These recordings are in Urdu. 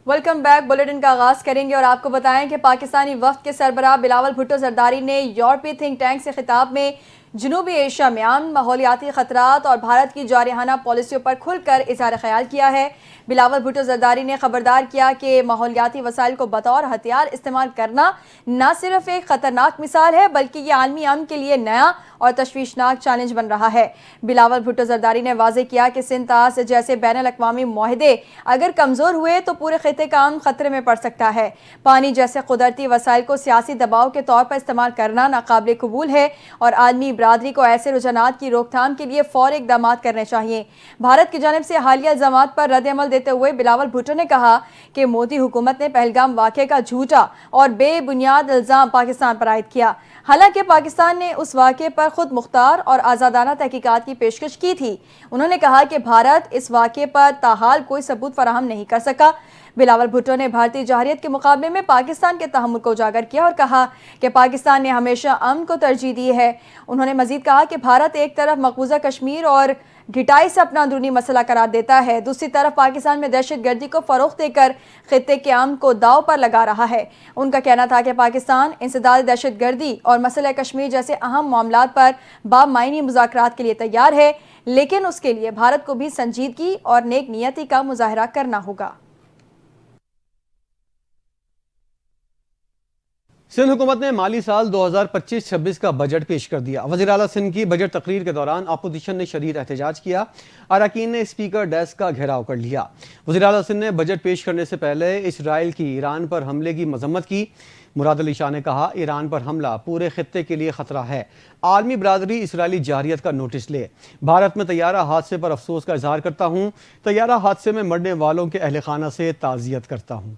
Welcome back. بلیٹن کا آغاز کریں گے اور آپ کو بتائیں کہ پاکستانی وفد کے سربراہ بلاول بھٹو زرداری نے یورپی تھنک ٹینک سے خطاب میں جنوبی ایشیا میں امن، ماحولیاتی خطرات اور بھارت کی جارحانہ پالیسیوں پر کھل کر اظہار خیال کیا ہے۔ بلاول بھٹو زرداری نے خبردار کیا کہ ماحولیاتی وسائل کو بطور ہتھیار استعمال کرنا نہ صرف ایک خطرناک مثال ہے بلکہ یہ عالمی امن کے لیے نیا اور تشویشناک چیلنج بن رہا ہے۔ بلاول بھٹو زرداری نے واضح کیا کہ سندھ طاس جیسے بین الاقوامی معاہدے اگر کمزور ہوئے تو پورے خطے کا امن خطرے میں پڑ سکتا ہے۔ پانی جیسے قدرتی وسائل کو سیاسی دباؤ کے طور پر استعمال کرنا ناقابل قبول ہے اور عالمی برادری کو ایسے رجحانات کی روک تھام کے لیے فوری اقدامات کرنے چاہیے۔ بھارت کی جانب سے حالیہ الزامات پر رد عمل دیتے ہوئے بلاول بھٹو نے کہا کہ مودی حکومت نے پہلگام واقعے کا جھوٹا اور بے بنیاد الزام پاکستان پر عائد کیا، حالانکہ پاکستان نے اس واقعے پر خود مختار اور آزادانہ تحقیقات کی پیشکش کی تھی۔ انہوں نے کہا کہ بھارت اس واقعے پر تاحال کوئی ثبوت فراہم نہیں کر سکا۔ بلاول بھٹو نے بھارتی جارحیت کے مقابلے میں پاکستان کے تحمل کو اجاگر کیا اور کہا کہ پاکستان نے ہمیشہ امن کو ترجیح دی ہے۔ انہوں نے مزید کہا کہ بھارت ایک طرف مقبوضہ کشمیر اور گھٹائی سے اپنا اندرونی مسئلہ قرار دیتا ہے، دوسری طرف پاکستان میں دہشت گردی کو فروغ دے کر خطے کے امن کو داؤ پر لگا رہا ہے۔ ان کا کہنا تھا کہ پاکستان انسداد دہشت گردی اور مسئلہ کشمیر جیسے اہم معاملات پر بامعنی مذاکرات کے لیے تیار ہے، لیکن اس کے لیے بھارت کو بھی سنجیدگی اور نیک نیتی کا مظاہرہ کرنا ہوگا۔ سندھ حکومت نے مالی سال 2025-26 کا بجٹ پیش کر دیا۔ وزیر اعلیٰ سندھ کی بجٹ تقریر کے دوران اپوزیشن نے شدید احتجاج کیا۔ اراکین نے اسپیکر ڈیسک کا گھیراؤ کر لیا۔ وزیر اعلیٰ سندھ نے بجٹ پیش کرنے سے پہلے اسرائیل کی ایران پر حملے کی مذمت کی۔ مراد علی شاہ نے کہا ایران پر حملہ پورے خطے کے لیے خطرہ ہے، عالمی برادری اسرائیلی جارحیت کا نوٹس لے۔ بھارت میں طیارہ حادثے پر افسوس کا اظہار کرتا ہوں، طیارہ حادثے میں مرنے والوں کے اہل خانہ سے تعزیت کرتا ہوں۔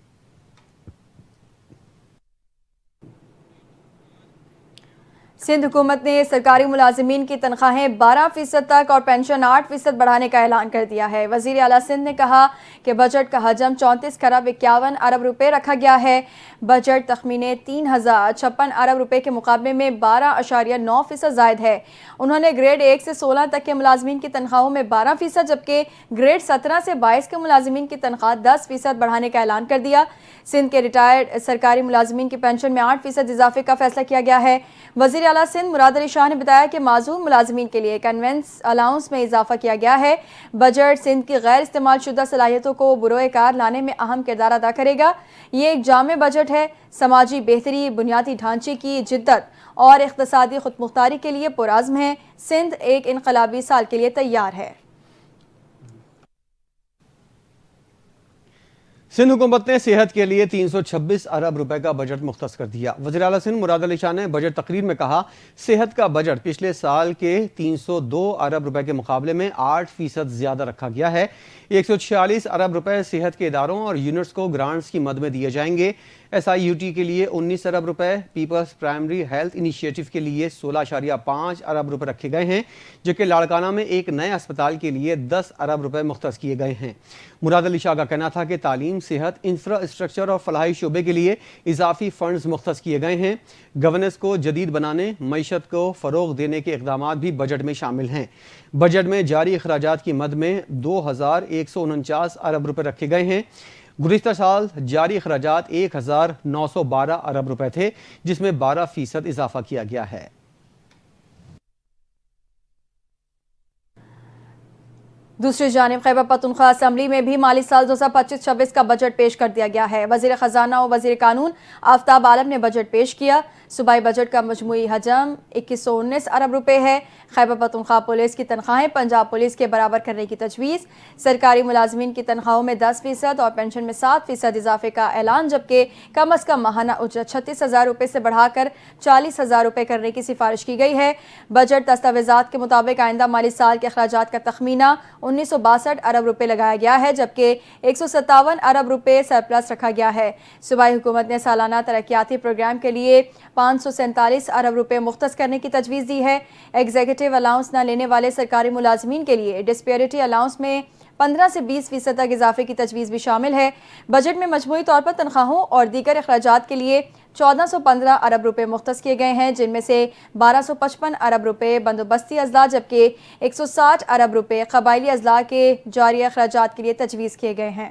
سندھ حکومت نے سرکاری ملازمین کی تنخواہیں 12% تک اور پینشن 8% بڑھانے کا اعلان کر دیا ہے۔ وزیر اعلیٰ سندھ نے کہا کہ بجٹ کا حجم 34.51 ارب روپے رکھا گیا ہے۔ بجٹ تخمینے 3056 ارب روپے کے مقابلے میں 12.9% زائد ہے۔ انہوں نے گریڈ 1 سے 16 تک کے ملازمین کی تنخواہوں میں 12% جبکہ گریڈ 17 سے 22 کے ملازمین کی تنخواہ 10% بڑھانے کا اعلان کر دیا۔ سندھ کے ریٹائرڈ سرکاری ملازمین کی پینشن میں 8% اضافے کا فیصلہ کیا گیا ہے۔ وزیر اعلیٰ سندھ مراد علی شاہ نے بتایا کہ معذور ملازمین کے لیے کنوینس الاؤنس میں اضافہ کیا گیا ہے۔ بجٹ سندھ کی غیر استعمال شدہ صلاحیتوں کو بروئے کار لانے میں اہم کردار ادا کرے گا۔ یہ ایک جامع بجٹ ہے، سماجی بہتری، بنیادی ڈھانچے کی جدت اور اقتصادی خود مختاری کے لیے پرعزم ہے۔ سندھ ایک انقلابی سال کے لیے تیار ہے۔ سندھ حکومت نے صحت کے لیے 326 ارب روپے کا بجٹ مختص کر دیا۔ وزیر اعلیٰ سندھ مراد علی شاہ نے بجٹ تقریر میں کہا صحت کا بجٹ پچھلے سال کے 302 ارب روپے کے مقابلے میں 8% زیادہ رکھا گیا ہے۔ 146 ارب روپے صحت کے اداروں اور یونٹس کو گرانٹس کی مد میں دیے جائیں گے۔ SIUT کے لیے 19 ارب روپے، پیپلز پرائمری ہیلتھ انیشیٹو کے لیے 16.5 ارب روپے رکھے گئے ہیں، جبکہ لاڑکانہ میں ایک نئے اسپتال کے لیے 10 ارب روپے مختص کیے گئے ہیں۔ مراد علی شاہ کا کہنا تھا کہ تعلیم، صحت، انفراسٹرکچر اور فلاحی شعبے کے لیے اضافی فنڈز مختص کیے گئے ہیں۔ گورننس کو جدید بنانے، معیشت کو فروغ دینے کے اقدامات بھی بجٹ میں شامل ہیں۔ بجٹ میں جاری اخراجات کی مد میں 2149 ارب روپے رکھے گئے ہیں۔ گزشتہ سال جاری اخراجات 1912 ارب روپے تھے، جس میں 12% اضافہ کیا گیا ہے۔ دوسری جانب خیبر پختونخوا اسمبلی میں بھی مالی سال 2025-26 کا بجٹ پیش کر دیا گیا ہے۔ وزیر خزانہ و وزیر قانون آفتاب عالم نے بجٹ پیش کیا۔ صوبائی بجٹ کا مجموعی حجم 2119 ارب روپے ہے۔ خیبر پختونخوا پولیس کی تنخواہیں پنجاب پولیس کے برابر کرنے کی تجویز، سرکاری ملازمین کی تنخواہوں میں 10% اور پینشن میں 7% اضافے کا اعلان، جبکہ کم از کم ماہانہ اجرت 36,000 روپے سے بڑھا کر 40,000 روپے کرنے کی سفارش کی گئی ہے۔ بجٹ دستاویزات کے مطابق آئندہ مالی سال کے اخراجات کا تخمینہ 1962 ارب روپے لگایا گیا ہے، جبکہ 157 ارب روپے سرپلس رکھا گیا ہے۔ صوبائی حکومت نے سالانہ ترقیاتی پروگرام کے لیے 547 ارب روپے مختص کرنے کی تجویز دی ہے۔ ایگزیکٹو الاؤنس نہ لینے والے سرکاری ملازمین کے لیے ڈسپیورٹی الاؤنس میں 15 سے 20% تک اضافے کی تجویز بھی شامل ہے۔ بجٹ میں مجموعی طور پر تنخواہوں اور دیگر اخراجات کے لیے 1415 ارب روپے مختص کیے گئے ہیں، جن میں سے 1255 ارب روپے بندوبستی اضلاع جبکہ 160 ارب روپے قبائلی اضلاع کے جاری اخراجات کے لیے تجویز کیے گئے ہیں۔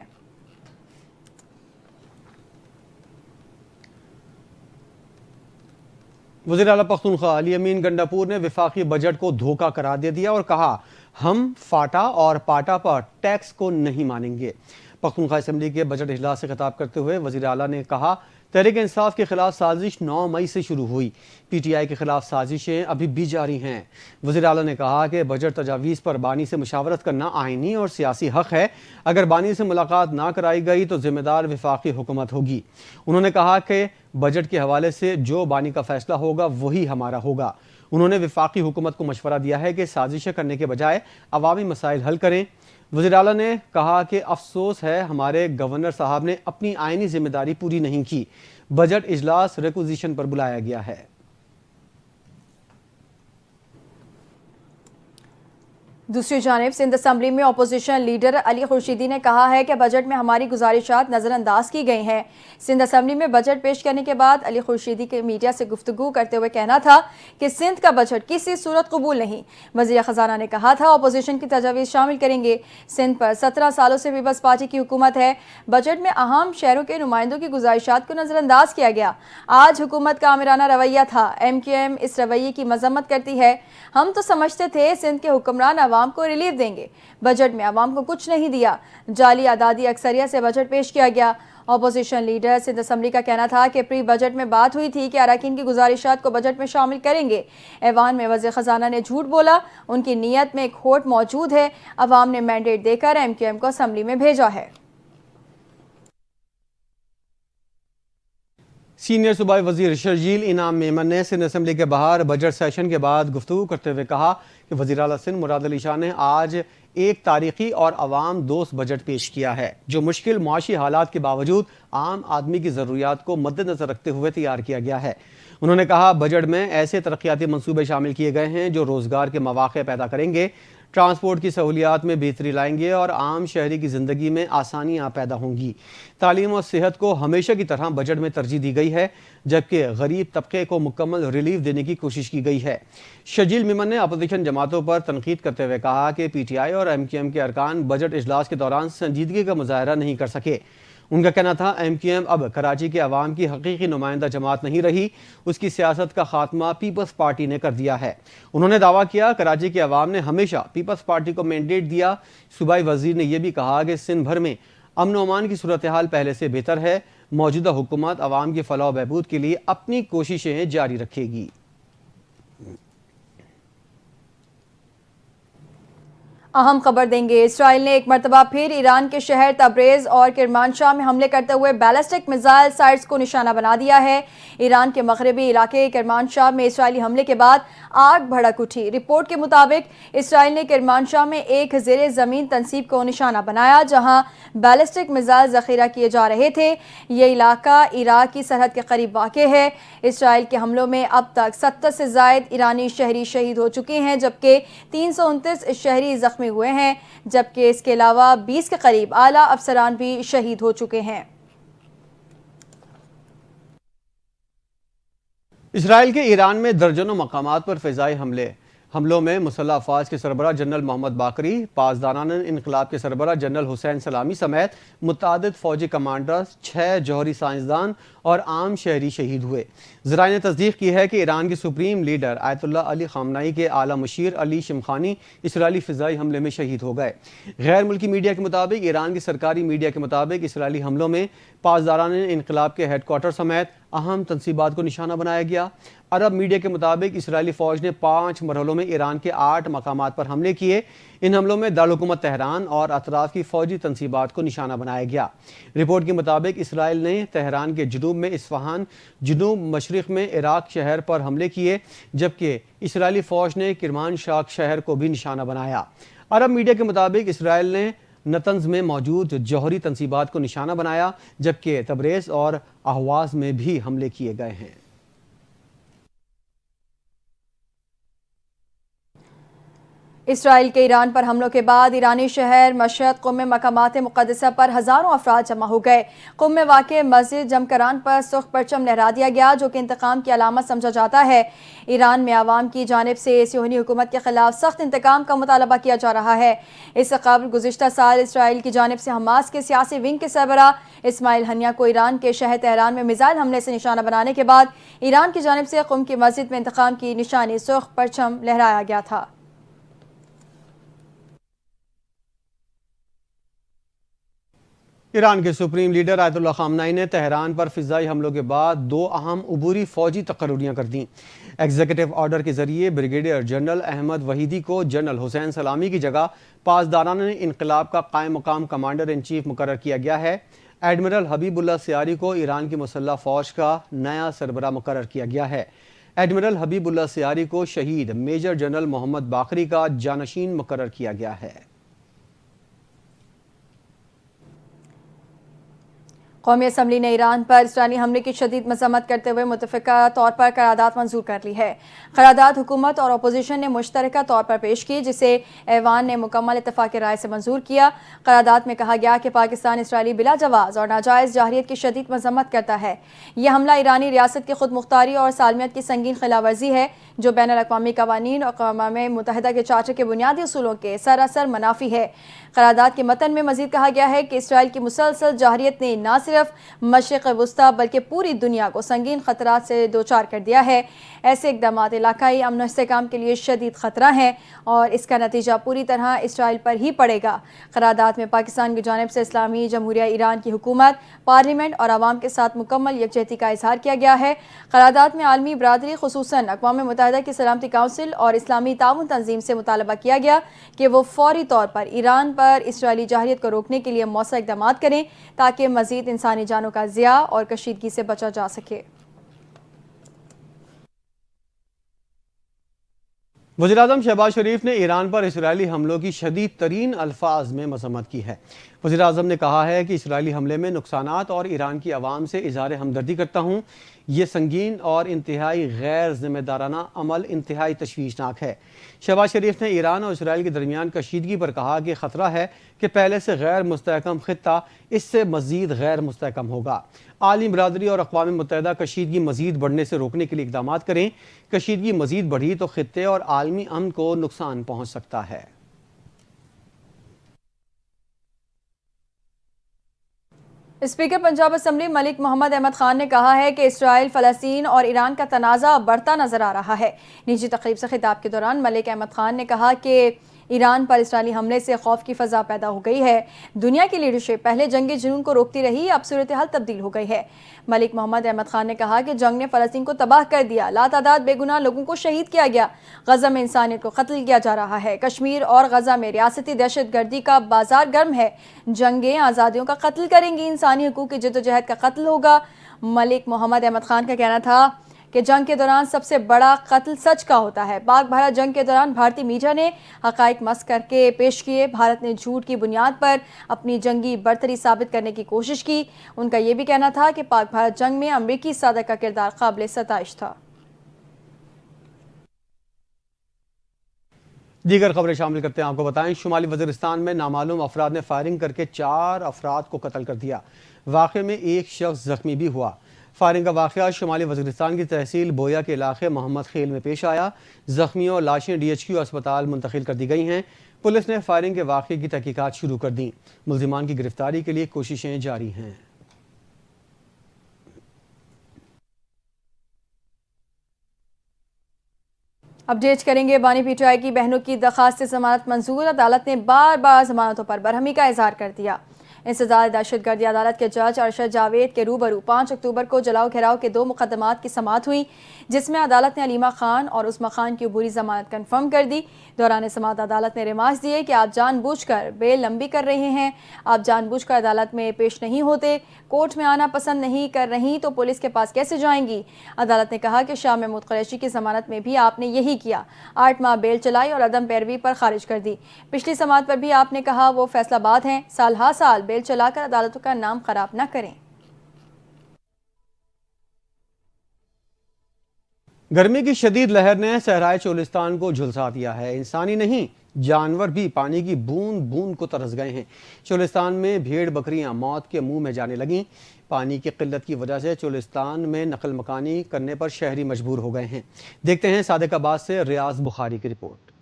وزیر اعلیٰ پختونخوا علی امین گنڈاپور نے وفاقی بجٹ کو دھوکہ قرار دے دیا اور کہا ہم فاٹا اور پاٹا پر ٹیکس کو نہیں مانیں گے۔ پختونخوا اسمبلی کے بجٹ اجلاس سے خطاب کرتے ہوئے وزیر اعلیٰ نے کہا تحریک انصاف کے خلاف سازش 9 مئی سے شروع ہوئی، پی ٹی آئی کے خلاف سازشیں ابھی بھی جاری ہیں۔ وزیر اعلیٰ نے کہا کہ بجٹ تجاویز پر بانی سے مشاورت کرنا آئینی اور سیاسی حق ہے، اگر بانی سے ملاقات نہ کرائی گئی تو ذمہ دار وفاقی حکومت ہوگی۔ انہوں نے کہا کہ بجٹ کے حوالے سے جو بانی کا فیصلہ ہوگا وہی ہمارا ہوگا۔ انہوں نے وفاقی حکومت کو مشورہ دیا ہے کہ سازشیں کرنے کے بجائے عوامی مسائل حل کریں۔ وزیر اعلیٰ نے کہا کہ افسوس ہے ہمارے گورنر صاحب نے اپنی آئینی ذمہ داری پوری نہیں کی، بجٹ اجلاس ریکوزیشن پر بلایا گیا ہے۔ دوسری جانب سندھ اسمبلی میں اپوزیشن لیڈر علی خورشیدی نے کہا ہے کہ بجٹ میں ہماری گزارشات نظر انداز کی گئی ہیں۔ سندھ اسمبلی میں بجٹ پیش کرنے کے بعد علی خورشیدی کے میڈیا سے گفتگو کرتے ہوئے کہنا تھا کہ سندھ کا بجٹ کسی صورت قبول نہیں۔ وزیر خزانہ نے کہا تھا اپوزیشن کی تجاویز شامل کریں گے۔ سندھ پر 17 سالوں سے پیپلز پارٹی کی حکومت ہے۔ بجٹ میں اہم شہروں کے نمائندوں کی گزارشات کو نظر انداز کیا گیا۔ آج حکومت کا آمرانہ رویہ تھا، ایم کیو ایم اس رویے کی مذمت کرتی ہے۔ ہم تو سمجھتے تھے سندھ کے حکمران عوام کو ریلیف دیں گے، بجٹ میں عوام کو کچھ نہیں دیا، جعلی اعدادی اکثریت سے بجٹ پیش کیا گیا۔ اپوزیشن لیڈر سندھ اسمبلی کا کہنا تھا کہ پری بجٹ میں بات ہوئی تھی کہ اراکین کی گزارشات کو بجٹ میں شامل کریں گے۔ ایوان میں وزیر خزانہ نے جھوٹ بولا، ان کی نیت میں ایک کھوٹ موجود ہے، عوام نے مینڈیٹ دے کر ایم کیو ایم کو اسمبلی میں بھیجا ہے۔ سینئر صوبائی وزیر شرجیل انعام میمن نے سندھ اسمبلی کے باہر بجٹ سیشن کے بعد گفتگو کرتے ہوئے کہا کہ وزیر اعلیٰ سندھ مراد علی شاہ نے آج ایک تاریخی اور عوام دوست بجٹ پیش کیا ہے جو مشکل معاشی حالات کے باوجود عام آدمی کی ضروریات کو مد نظر رکھتے ہوئے تیار کیا گیا ہے۔ انہوں نے کہا بجٹ میں ایسے ترقیاتی منصوبے شامل کیے گئے ہیں جو روزگار کے مواقع پیدا کریں گے، ٹرانسپورٹ کی سہولیات میں بہتری لائیں گے اور عام شہری کی زندگی میں آسانیاں پیدا ہوں گی۔ تعلیم اور صحت کو ہمیشہ کی طرح بجٹ میں ترجیح دی گئی ہے، جبکہ غریب طبقے کو مکمل ریلیف دینے کی کوشش کی گئی ہے۔ شرجیل میمن نے اپوزیشن جماعتوں پر تنقید کرتے ہوئے کہا کہ پی ٹی آئی اور ایم کیو ایم کے ارکان بجٹ اجلاس کے دوران سنجیدگی کا مظاہرہ نہیں کر سکے۔ ان کا کہنا تھا ایم کیو ایم اب کراچی کے عوام کی حقیقی نمائندہ جماعت نہیں رہی، اس کی سیاست کا خاتمہ پیپلز پارٹی نے کر دیا ہے۔ انہوں نے دعویٰ کیا کراچی کے عوام نے ہمیشہ پیپلز پارٹی کو مینڈیٹ دیا۔ صوبائی وزیر نے یہ بھی کہا کہ سندھ بھر میں امن و امان کی صورتحال پہلے سے بہتر ہے، موجودہ حکومت عوام کی فلاح و بہبود کے لیے اپنی کوششیں جاری رکھے گی۔ اہم خبر دیں گے، اسرائیل نے ایک مرتبہ پھر ایران کے شہر تبریز اور کرمانشاہ میں حملے کرتے ہوئے بیلسٹک میزائل سائٹس کو نشانہ بنا دیا ہے۔ ایران کے مغربی علاقے کرمانشاہ میں اسرائیلی حملے کے بعد آگ بھڑک اٹھی۔ رپورٹ کے مطابق اسرائیل نے کرمانشاہ میں ایک زیر زمین تنصیب کو نشانہ بنایا جہاں بیلسٹک میزائل ذخیرہ کیے جا رہے تھے۔ یہ علاقہ عراق کی سرحد کے قریب واقع ہے۔ اسرائیل کے حملوں میں اب تک 70 سے زائد ایرانی شہری شہید ہو چکے ہیں، جبکہ 329 شہری زخمی ہوئے ہیں، جبکہ اس کے علاوہ 20 کے قریب اعلیٰ افسران بھی شہید ہو چکے ہیں۔ اسرائیل کے ایران میں درجنوں مقامات پر فضائی حملوں میں مسلح افواج کے سربراہ جنرل محمد باقری، پاسداران انقلاب کے سربراہ جنرل حسین سلامی سمیت متعدد فوجی کمانڈرز، 6 جوہری سائنسدان اور عام شہری شہید ہوئے۔ ذرائع نے تصدیق کی ہے کہ ایران کے سپریم لیڈر آیت اللہ علی خامنائی کے اعلیٰ مشیر علی شمخانی اسرائیلی فضائی حملے میں شہید ہو گئے۔ غیر ملکی میڈیا کے مطابق ایران کی سرکاری میڈیا کے مطابق اسرائیلی حملوں میں پاسداران انقلاب کے ہیڈ کوارٹر سمیت اہم تنصیبات کو نشانہ بنایا گیا۔ عرب میڈیا کے مطابق اسرائیلی فوج نے 5 مرحلوں میں ایران کے 8 مقامات پر حملے کیے۔ ان حملوں میں دارالحکومت تہران اور اطراف کی فوجی تنصیبات کو نشانہ بنایا گیا۔ رپورٹ کے مطابق اسرائیل نے تہران کے جنوب میں اصفہان، جنوب مشرق میں عراق شہر پر حملے کیے، جبکہ اسرائیلی فوج نے کرمانشاہ شہر کو بھی نشانہ بنایا۔ عرب میڈیا کے مطابق اسرائیل نے نتنز میں موجود جوہری تنصیبات کو نشانہ بنایا، جبکہ تبریز اور اہواز میں بھی حملے کیے گئے ہیں۔ اسرائیل کے ایران پر حملوں کے بعد ایرانی شہر مشہد قم میں مقامات مقدسہ پر ہزاروں افراد جمع ہو گئے۔ قم میں واقع مسجد جمکران پر سرخ پرچم لہرا دیا گیا، جو کہ انتقام کی علامت سمجھا جاتا ہے۔ ایران میں عوام کی جانب سے صہیونی حکومت کے خلاف سخت انتقام کا مطالبہ کیا جا رہا ہے۔ اس سے قبل گزشتہ سال اسرائیل کی جانب سے حماس کے سیاسی ونگ کے سربراہ اسماعیل ہنیہ کو ایران کے شہر تہران میں میزائل حملے سے نشانہ بنانے کے بعد ایران کی جانب سے قم کی مسجد میں انتقام کی نشانی سرخ پرچم لہرایا گیا تھا۔ ایران کے سپریم لیڈر آیت اللہ خامنہئی نے تہران پر فضائی حملوں کے بعد 2 اہم عبوری فوجی تقرریاں کر دیں۔ ایگزیکٹو آرڈر کے ذریعے بریگیڈیئر جنرل احمد وحیدی کو جنرل حسین سلامی کی جگہ پاسداران انقلاب کا قائم مقام کمانڈر ان چیف مقرر کیا گیا ہے۔ ایڈمرل حبیب اللہ سیاری کو ایران کی مسلح فوج کا نیا سربراہ مقرر کیا گیا ہے۔ ایڈمرل حبیب اللہ سیاری کو شہید میجر جنرل محمد باقری کا جانشین مقرر کیا گیا ہے۔ قومی اسمبلی نے ایران پر اسرائیلی حملے کی شدید مذمت کرتے ہوئے متفقہ طور پر قرارداد منظور کر لی ہے۔ قرارداد حکومت اور اپوزیشن نے مشترکہ طور پر پیش کی، جسے ایوان نے مکمل اتفاق رائے سے منظور کیا۔ قرارداد میں کہا گیا کہ پاکستان اسرائیلی بلا جواز اور ناجائز جارحیت کی شدید مذمت کرتا ہے۔ یہ حملہ ایرانی ریاست کی خود مختاری اور سالمیت کی سنگین خلاف ورزی ہے، جو بین الاقوامی قوانین اور اقوام متحدہ کے چارٹر کے بنیادی اصولوں کے سراسر منافی ہے۔ قرارداد کے متن میں مزید کہا گیا ہے کہ اسرائیل کی مسلسل جارحیت نے نہ صرف مشرق وسطی بلکہ پوری دنیا کو سنگین خطرات سے دوچار کر دیا ہے۔ ایسے اقدامات علاقائی امن و استحکام کے لیے شدید خطرہ ہیں اور اس کا نتیجہ پوری طرح اسرائیل پر ہی پڑے گا۔ قرارداد میں پاکستان کی جانب سے اسلامی جمہوریہ ایران کی حکومت، پارلیمنٹ اور عوام کے ساتھ مکمل یکجہتی کا اظہار کیا گیا ہے۔ قرارداد میں عالمی برادری خصوصاً اقوام متحدہ کی سلامتی کونسل اور اسلامی تعاون تنظیم سے مطالبہ کیا گیا کہ وہ فوری طور پر ایران پر اسرائیلی جارحیت کو روکنے کے لیے مؤثر اقدامات کریں تاکہ مزید انسانی جانوں کا ضیاع اور کشیدگی سے بچا جا سکے۔ وزیراعظم شہباز شریف نے ایران پر اسرائیلی حملوں کی شدید ترین الفاظ میں مذمت کی ہے۔ وزیراعظم نے کہا ہے کہ اسرائیلی حملے میں نقصانات اور ایران کی عوام سے اظہار ہمدردی کرتا ہوں۔ یہ سنگین اور انتہائی غیر ذمہ دارانہ عمل انتہائی تشویشناک ہے۔ شہباز شریف نے ایران اور اسرائیل کے درمیان کشیدگی پر کہا کہ خطرہ ہے کہ پہلے سے غیر مستحکم خطہ اس سے مزید غیر مستحکم ہوگا۔ عالمی برادری اور اقوام متحدہ کشیدگی مزید بڑھنے سے روکنے کے لیے اقدامات کریں۔ کشیدگی مزید بڑھی تو خطے اور عالمی امن کو نقصان پہنچ سکتا ہے۔ اسپیکر پنجاب اسمبلی ملک محمد احمد خان نے کہا ہے کہ اسرائیل، فلسطین اور ایران کا تنازع بڑھتا نظر آ رہا ہے۔ نجی تقریب سے خطاب کے دوران ملک احمد خان نے کہا کہ ایران پر اسرائیلی حملے سے خوف کی فضا پیدا ہو گئی ہے۔ دنیا کی لیڈرشپ پہلے جنگی جنون کو روکتی رہی، اب صورتحال تبدیل ہو گئی ہے۔ ملک محمد احمد خان نے کہا کہ جنگ نے فلسطین کو تباہ کر دیا، لاتعداد بے گناہ لوگوں کو شہید کیا گیا، غزہ میں انسانیت کو قتل کیا جا رہا ہے۔ کشمیر اور غزہ میں ریاستی دہشت گردی کا بازار گرم ہے، جنگیں آزادیوں کا قتل کریں گی، انسانی حقوق کی جدوجہد کا قتل ہوگا۔ ملک محمد احمد خان کا کہنا تھا کہ جنگ کے دوران سب سے بڑا قتل سچ کا ہوتا ہے۔ پاک بھارت جنگ کے دوران بھارتی میڈیا نے حقائق مسخ کر کے پیش کیے، بھارت نے جھوٹ کی بنیاد پر اپنی جنگی برتری ثابت کرنے کی کوشش کی۔ ان کا یہ بھی کہنا تھا کہ پاک بھارت جنگ میں امریکی صدر کا کردار قابل ستائش تھا۔ دیگر خبریں شامل کرتے ہیں، آپ کو بتائیں شمالی وزیرستان میں نامعلوم افراد نے فائرنگ کر کے 4 افراد کو قتل کر دیا۔ واقعے میں ایک شخص زخمی بھی ہوا۔ فائرنگ کا واقعہ شمالی وزیرستان کی تحصیل بویا کے علاقے محمد خیل میں پیش آیا۔ زخمیوں اور لاشیں DHQ اسپتال منتقل کر دی گئی ہیں۔ پولیس نے فائرنگ کے واقعے کی تحقیقات شروع کر دیں۔ ملزمان کی گرفتاری کے لیے کوششیں جاری ہیں۔ اپڈیٹ کریں گے بانی PTI کی بہنوں کی درخواست ضمانت منظور، عدالت نے بار بار ضمانتوں پر برہمی کا اظہار کر دیا۔ انسداد دہشت گردی عدالت کے جج ارشد جاوید کے روبرو 5 اکتوبر کو جلاؤ گھیراؤ کے 2 مقدمات کی سماعت ہوئی، جس میں عدالت نے علیمہ خان اور عظمی خان کی عبوری ضمانت کنفرم کر دی۔ دوران سماعت عدالت نے ریمارکس دیے کہ آپ جان بوجھ کر بیل لمبی کر رہے ہیں، آپ جان بوجھ کر عدالت میں پیش نہیں ہوتے، کورٹ میں آنا پسند نہیں کر رہی تو پولیس کے پاس کیسے جائیں گی؟ عدالت نے کہا کہ شاہ محمود قریشی کی ضمانت میں بھی آپ نے یہی کیا، 8 ماہ بیل چلائی اور عدم پیروی پر خارج کر دی۔ پچھلی سماعت پر بھی آپ نے کہا وہ فیصلہ باد ہیں، سال ہا سال بیل چلا کر عدالتوں کا نام خراب نہ کریں۔ گرمی کی شدید لہر نے صحرائے چولستان کو جھلسا دیا ہے۔ انسانی نہیں جانور بھی پانی کی بوند بوند کو ترس گئے ہیں۔ چولستان میں بھیڑ بکریاں موت کے منہ میں جانے لگیں۔ پانی کی قلت کی وجہ سے چولستان میں نقل مکانی کرنے پر شہری مجبور ہو گئے ہیں۔ دیکھتے ہیں صادق عباس سے ریاض بخاری کی رپورٹ۔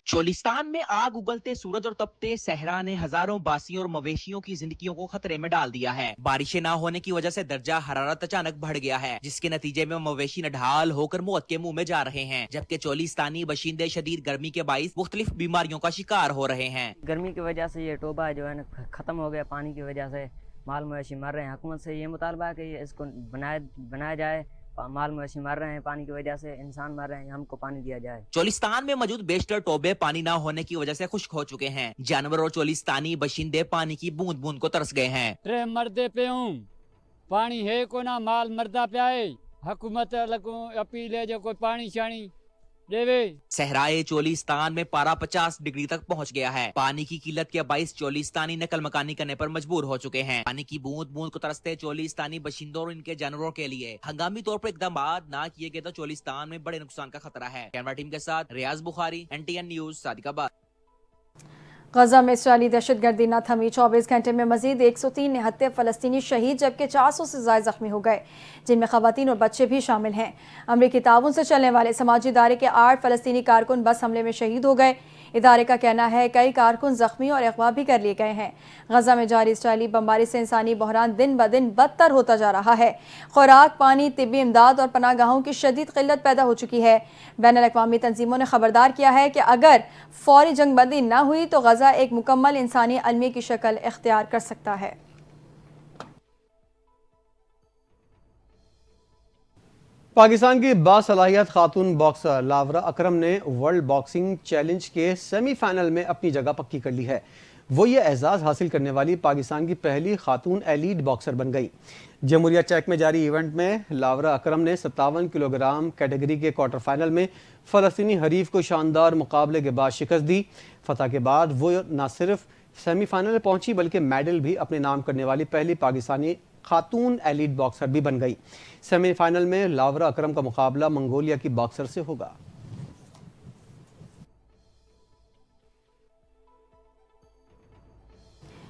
چولستان میں آگ اگلتے سورج اور تپتے صحرا نے ہزاروں باسیوں اور مویشیوں کی زندگیوں کو خطرے میں ڈال دیا ہے۔ بارشیں نہ ہونے کی وجہ سے درجہ حرارت اچانک بڑھ گیا ہے، جس کے نتیجے میں مویشی نڈھال ہو کر موت کے منہ میں جا رہے ہیں، جبکہ چولستانی باشندے شدید گرمی کے باعث مختلف بیماریوں کا شکار ہو رہے ہیں۔ گرمی کی وجہ سے یہ ٹوبہ جو ہے نا ختم ہو گیا، پانی کی وجہ سے مال مویشی مر رہے ہیں۔ حکومت سے یہ مطالبہ ہے کہ اس کو بنایا جائے، مال مویشی مر رہے ہیں پانی کی وجہ سے، انسان مر رہے ہیں، ہم کو پانی دیا جائے۔ چولستان میں موجود بیشتر ٹوبے پانی نہ ہونے کی وجہ سے خشک ہو چکے ہیں۔ جانور اور چولستانی باشندے پانی کی بوند بوند کو ترس گئے ہیں۔ ترے مردے پہ ہوں پانی ہے کو نہ مال مردہ پہ آئے، حکومت لگوں اپیل ہے جو کوئی پانی شانی دے۔ صحرائے چولستان میں پارا 50 ڈگری تک پہنچ گیا ہے۔ پانی کی قلت کے باعث چولستانی نقل مکانی کرنے پر مجبور ہو چکے ہیں۔ پانی کی بوند بوند کو ترستے چولستانی باشندوں اور ان کے جانوروں کے لیے ہنگامی طور پر اقدامات نہ کیے گئے تو چولستان میں بڑے نقصان کا خطرہ ہے۔ کیمرہ ٹیم کے ساتھ ریاض بخاری، NTN نیوز، صادق آباد۔ غزہ میں اسرائیلی دہشت گردی نہ تھمی، 24 گھنٹے میں مزید 103 نہتے فلسطینی شہید جبکہ 400 سے زائد زخمی ہو گئے، جن میں خواتین اور بچے بھی شامل ہیں۔ امریکی تعاون سے چلنے والے سماجی ادارے کے 8 فلسطینی کارکن بس حملے میں شہید ہو گئے۔ ادارے کا کہنا ہے کئی کارکن زخمی اور اغوا بھی کر لیے گئے ہیں۔ غزہ میں جاری اسرائیلی بمباری سے انسانی بحران دن بدن بدتر ہوتا جا رہا ہے۔ خوراک، پانی، طبی امداد اور پناہ گاہوں کی شدید قلت پیدا ہو چکی ہے۔ بین الاقوامی تنظیموں نے خبردار کیا ہے کہ اگر فوری جنگ بندی نہ ہوئی تو غزہ ایک مکمل انسانی المی کی شکل اختیار کر سکتا ہے۔ پاکستان کی باصلاحیت خاتون باکسر لاورا اکرم نے ورلڈ باکسنگ چیلنج کے سیمی فائنل میں اپنی جگہ پکی کر لی ہے۔ وہ یہ اعزاز حاصل کرنے والی پاکستان کی پہلی خاتون ایلیٹ باکسر بن گئی۔ جمہوریہ چیک میں جاری ایونٹ میں لاورا اکرم نے 57 کلو گرام کیٹیگری کے کوارٹر فائنل میں فلسطینی حریف کو شاندار مقابلے کے بعد شکست دی۔ فتح کے بعد وہ نہ صرف سیمی فائنل میں پہنچی بلکہ میڈل بھی اپنے نام کرنے والی پہلی پاکستانی خاتون ایلیٹ باکسر بھی بن گئی۔ سیمی فائنل میں لاورا اکرم کا مقابلہ منگولیا کی باکسر سے ہوگا۔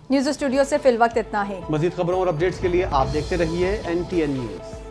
نیوز اسٹوڈیو سے فی الوقت اتنا ہی۔ مزید خبروں اور اپڈیٹس کے لیے آپ دیکھتے رہیے NTN نیوز۔